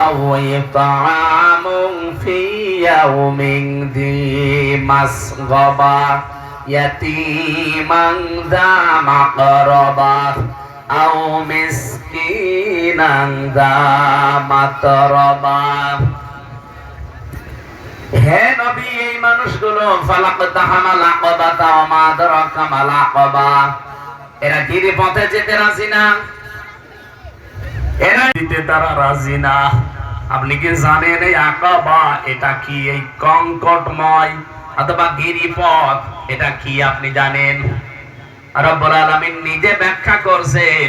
أو إطعام في يوم ذي مسغبة يتيما ذا مقربة أو مسكينا ذا متربة। হে নবী, এই মানুষগুলো ফালাকতাহামাল আকাবাতা ওয়া মা আদরাকা মাল আকাবা, এরা গিরিপথে যেতে রাজি না, এরা দিতে তারা রাজি না। আপনি কি জানেন এই আকাবা এটা কি? এই কঙ্কটময় অথবা গিরিপথ এটা কি আপনি জানেন? রব্বুল আলামিন নিজে ব্যাখ্যা করছেন,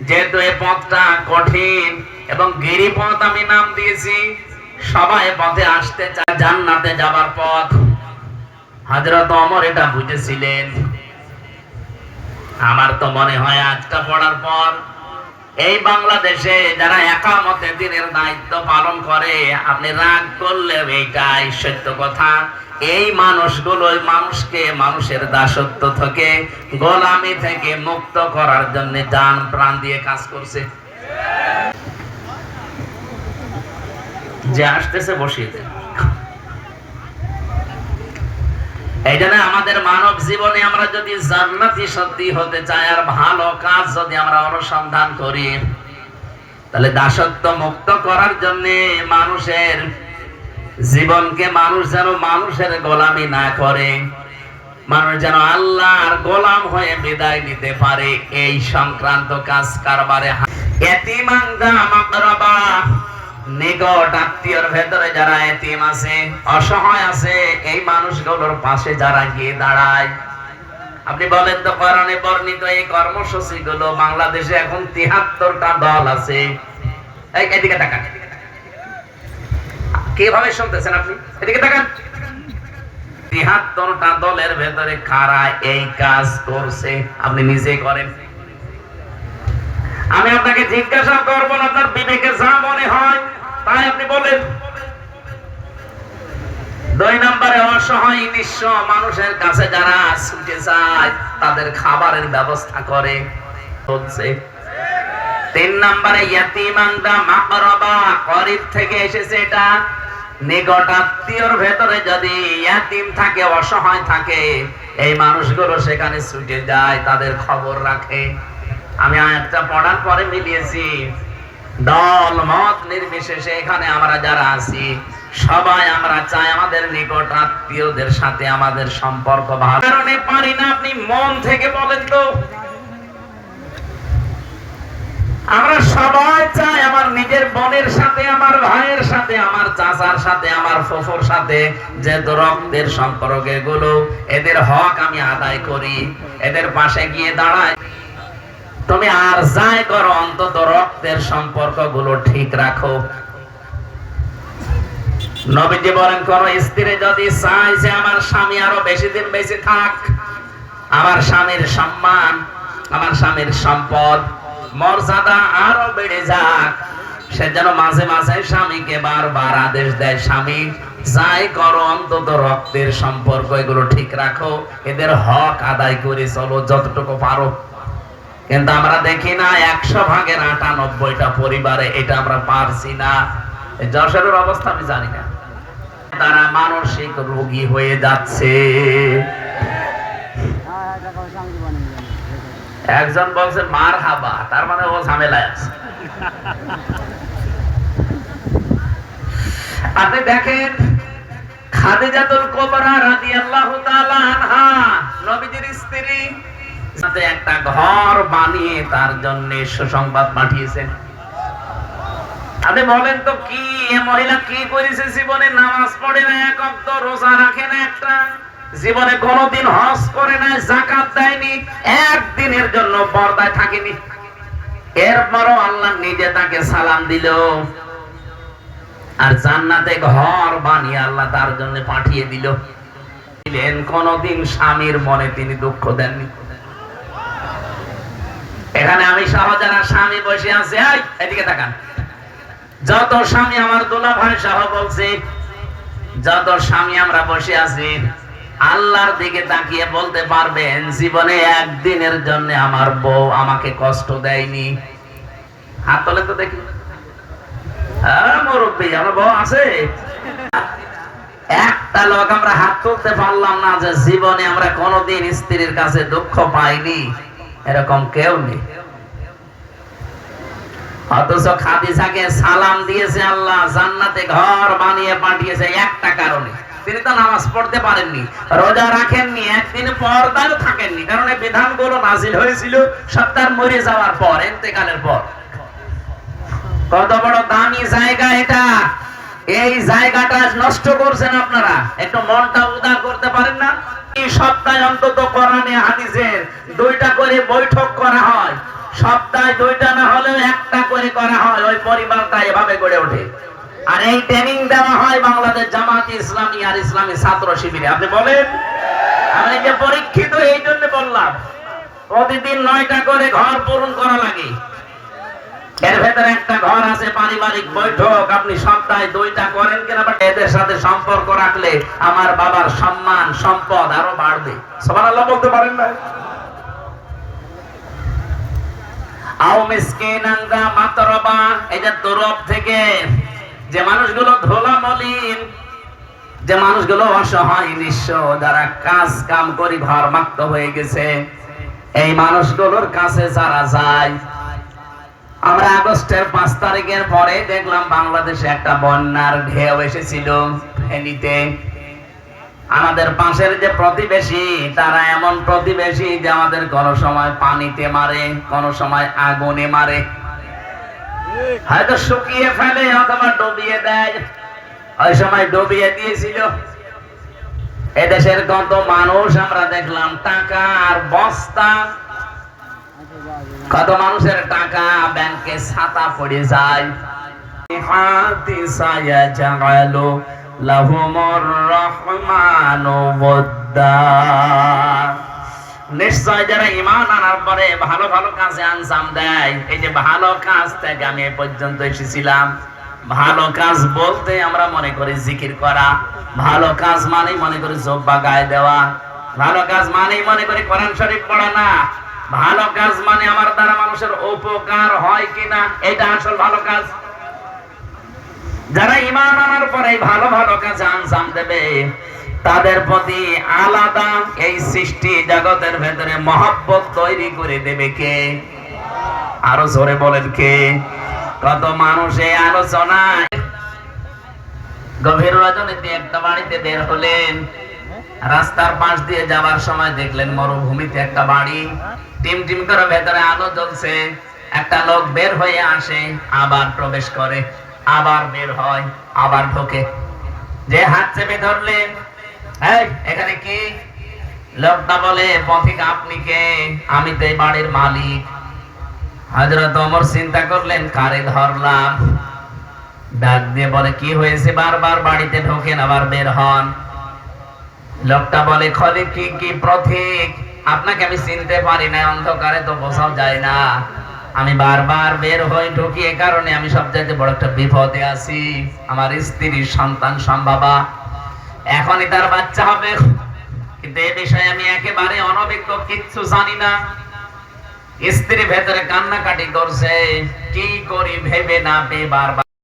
যেহেতু এই পথটা কঠিন এবং গিরিপথ আমি নাম দিয়েছি, সবাই পথে আসতে চায় জান্নাতে যাবার পথ। হযরত ওমর এটা বুঝেছিলেন। আমার তো মনে হয় আজটা পড়ার পর এই বাংলাদেশে যারা একামতে দিনের দায়িত্ব পালন করে, আপনি রাগ করলে এইটাই সত্য কথা, এই মানুষগুলো মানুষকে মানুষের দাসত্ব থেকে, গোলামি থেকে মুক্ত করার জন্য জান প্রাণ দিয়ে কাজ করছে। যে আসতেছে বসিয়ে দেন। এই জন্য আমাদের মানব জীবনে আমরা যদি জান্নাতি সত্যি হতে চাই আর ভালো কাজ যদি আমরা অনুসন্ধান করি, তাহলে দাসত্ব মুক্ত করার জন্য মানুষের জীবনকে মানুষ যেন মানুষের গোলামি না করে, মানুষ যেন আল্লাহর গোলাম হয়ে বিদায় নিতে পারে, এই সংক্রান্ত কাজ কারবারে ইয়াতীমান দা মাকরাবা, নিকট আত্মীয়র ভেতরে যারা এতিম আছে, অসহায় আছে, এই মানুষগুলোর পাশে যারা গিয়ে দাঁড়ায়। আপনি বলেন তো, কোরআনে বর্ণিত এই কর্মসূচি গুলো বাংলাদেশে এখন ৭৩টা দল আছে। এদিকে তাকান, কিভাবে শুনতেছেন আপনি? এদিকে তাকান। ৭৩টা দলের ভেতরে কারা এই কাজ করছে আপনি নিজেই করেন। আমি আপনাকে জিজ্ঞাসা করব না, আপনার বিবেকে যা মনে হয় তাই আপনি বলেন। ২ নম্বরে অসহায় নিঃস্ব মানুষের কাছে যারা ছুটে যায়, তাদের খাবারের ব্যবস্থা করে হচ্ছে। ৩ নম্বরে ইয়াতীমান দা মাকরাবা, করিব থেকে এসেছে এটা, নিকট আত্মীয়র ভেতরে যদি ইয়াতীম থাকে, অসহায় থাকে, এই মানুষগুলো সেখানে ছুটে যায়, তাদের খবর রাখে। আমি আয়াতটা পড়ার পরে মিলিয়েছি, দল মত নির্বিশেষে এখানে আমরা যারা আছি সবাই আমরা চাই আমাদের নিকট আত্মীয়দের সাথে আমাদের সম্পর্ক ভালো। কারণে পারি না, আপনি মন থেকে বলেন তো। আমরা সবাই চাই আমার নিজের বোনের সাথে, আমার ভাইয়ের সাথে, আমার চাচার সাথে, আমার ফুফুর সাথে যে রক্তের সম্পর্ক, এগুলো এদের হক আমি আদায় করি, এদের পাশে গিয়ে দাঁড়াই। তুমি আর যাই করো, অন্তত রক্তের সম্পর্ক গুলো ঠিক রাখো। নবীজি বলেন, কোন স্ত্রী যদি চায় যে আমার স্বামী আরো বেশি দিন বেঁচে থাক, আমার স্বামীর সম্মান, আমার স্বামীর সম্পদ, মর্যাদা আরো বেড়ে যাক, সে যেন মাঝে মাঝে স্বামীকে বারবার আদেশ দেয়, স্বামী যাই করো অন্তত রক্তের সম্পর্ক এগুলো ঠিক রাখো, এদের হক আদায় করে চলো যতটুকু পারো। কিন্তু আমরা দেখি না, ১০০ ভাগের ৯৮টা পরিবারে এটা আমরা পারছি না। যশোরের অবস্থা আমি জানি না, তারা মানসিক রোগী হয়ে যাচ্ছে। একজন বলছে মার হাবা, তার মানে ও ঝামেলায় আছে। আপনি দেখেন খাদিজাতুল কুবরা রাদিয়াল্লাহু তাআলা আনহা, নবীজির স্ত্রী, একটা ঘর বানিয়ে তার জন্য সুসংবাদ পাঠিয়েছেন। আপনি বলেন তো, কি মহিলা কি করেছে? জীবনে নামাজ পড়ে না, এক ওয়াক্ত রোজা রাখে না, একটা জীবনে কোনোদিন হজ করে না, যাকাত দেয়নি, একদিনের জন্য পর্দায় থাকেনি, এরপরও আল্লাহ নিজে তাকে সালাম দিল আর জান্নাতে ঘর বানিয়ে আল্লাহ তার জন্য পাঠিয়ে দিল। কোনদিন স্বামীর মনে তিনি দুঃখ দেননি। এখানে আমি সহ যারা স্বামী বসে আছে, এদিকে তাকান, যত স্বামী আমার দুলা ভাই সহ বলছে, যত স্বামী আমরা বসে আছি, আল্লাহর দিকে তাকিয়ে বলতে পারবেন জীবনে একদিনের জন্য আমার বউ আমাকে কষ্ট দেয়নি? হাত তোলে তো দেখি। মুরব্বী আমার বউ আছে। একটা লোক আমরা হাত তুলতে পারলাম না যে জীবনে আমরা কোনোদিন স্ত্রীর কাছে দুঃখ পাইনি, এরকম কেউ নেই। অথচ খাদিজাকে সালাম দিয়েছে আল্লাহ, জান্নাতে ঘর বানিয়ে পাঠিয়েছে একটা কারণে, তিনি তো নামাজ পড়তে পারেননি, রোজা রাখেননি, একদিন পর্দায় থাকেননি, কারণ এই বিধানগুলো নাজিল হয়েছিল সত্তার মরে যাওয়ার পর, ইন্তেকালের পর। কত বড় দামি জায়গা এটা, এই জায়গাটা নষ্ট করছেন আপনারা। একটু মনটা উদার করতে পারেন না? এই সপ্তাহে অন্তত কোরআনে হাদিসের 2টা করে বৈঠক করা হয়, সপ্তাহে 2টা না হলেও 1টা করে করা হয়, ওই পরিবারটা এভাবে গড়ে ওঠে। আর এই ট্রেনিং দেওয়া হয় বাংলাদেশ জামাত ইসলামী আর ইসলামী ছাত্র শিবিরে। আপনি বলেন, আমি যে পরীক্ষিত এই জন্য বললাম, প্রতিদিন 9টা করে ঘর পূরণ করা লাগে, এর ভেতরে একটা ঘর আছে পারিবারিক বৈঠক। আপনি সপ্তাহে 2টা করেন কিনা, বাট এদের সাথে সম্পর্ক রাখলে আমার বাবার সম্মান সম্পদ আরো বাড়বে। সুবহানাল্লাহ বলতে পারেন না? আও মিসকিনাঙ্গা মাতরবা, এই যে তরফ থেকে যে মানুষগুলো ধোলা মলিন, যে মানুষগুলো অসহায় নিঃস্ব, যারা কাজ কাম করে ঘর মাক্ত হয়ে গেছে, এই মানুষগুলোর কাছে যারা যায়। আমরা আগস্টের 5 তারিখের পরে দেখলাম বাংলাদেশে একটা বন্যার ঢেউ এসেছিল ফেনীতে। আমাদের পাশের যে প্রতিবেশী, তারা এমন প্রতিবেশী যে আমাদের কোন সময় পানিতে মারে, কোন সময় আগুনে মারে, হয়তো শুকিয়ে ফেলে অথবা ডুবিয়ে দেয়। ওই সময় ডুবিয়ে দিয়েছিল। এদেশের কত মানুষ আমরা দেখলাম, টাকা আর বস্তা, কত মানুষের টাকা ব্যাংকে ছাতা পড়ে যায়। নিশ্চয় যারা ঈমান আনার পরে ভালো ভালো কাজে আঞ্জাম দেয়, এই যে ভালো কাজ থেকে আমি এ পর্যন্ত এসেছিলাম। ভালো কাজ বলতে আমরা মনে করি জিকির করা, ভালো কাজ মানেই মনে করি জব্বা গায়ে দেওয়া, ভালো কাজ মানেই মনে করি কোরআন শরীফ পড়া না। ভালো কাজ মানে আমার দ্বারা মানুষের উপকার হয় কিনা, এটা আসল ভালো কাজ। যারা ঈমান আনার পরে ভালো ভালো কাজে আঞ্জাম দেবে, তাদের প্রতি আলাদা এই সৃষ্টি জগতের ভেতরে মহব্বত তৈরি করে দেবে কে? আরো জোরে বলেন কে? কত মানুষ এই আলোচনায় গভীর রজনীতে একটা বাড়িতে বের হলেন, রাস্তার পাশ দিয়ে যাওয়ার সময় দেখলেন মরুভূমিতে একটা বাড়ি, টিম টিম করে ভেতরে আলো জ্বলছে। একটা লোক বের হয়ে আসে, আবার প্রবেশ করে, আবার বের হয়, আবার ঢোকে। যে হাত চেপে ধরলেন, এই এখানে কি? লোকটা বলে, পথিক আপনি কে? আমি তো এই বাড়ির মালিক। হযরত ওমর চিন্তা করলেন, কারে ধরলাম? ডাক দিয়ে বলে, কি হয়েছে? বারবার বাড়িতে ঢোকেন আবার বের হন। লোকটা বলে, খলিক কি পথিক, আপনাকে আমি চিনতে পারি না, অন্ধকারে তো বোঝাও যায় না। আমি বারবার বের হই ঢুকি, এ কারণে আমি সবচাইতে বড় একটা বিপদে আছি। আমার স্ত্রীর সন্তান সম্ভবা, এখনই তার বাচ্চা হবে, কিন্তু এ বিষয়ে আমি একেবারে অনভিজ্ঞ, কিচ্ছু জানি না। স্ত্রী ভেতরে কান্নাকাটি করছে, কি করি ভেবে না পেয়ে বারবার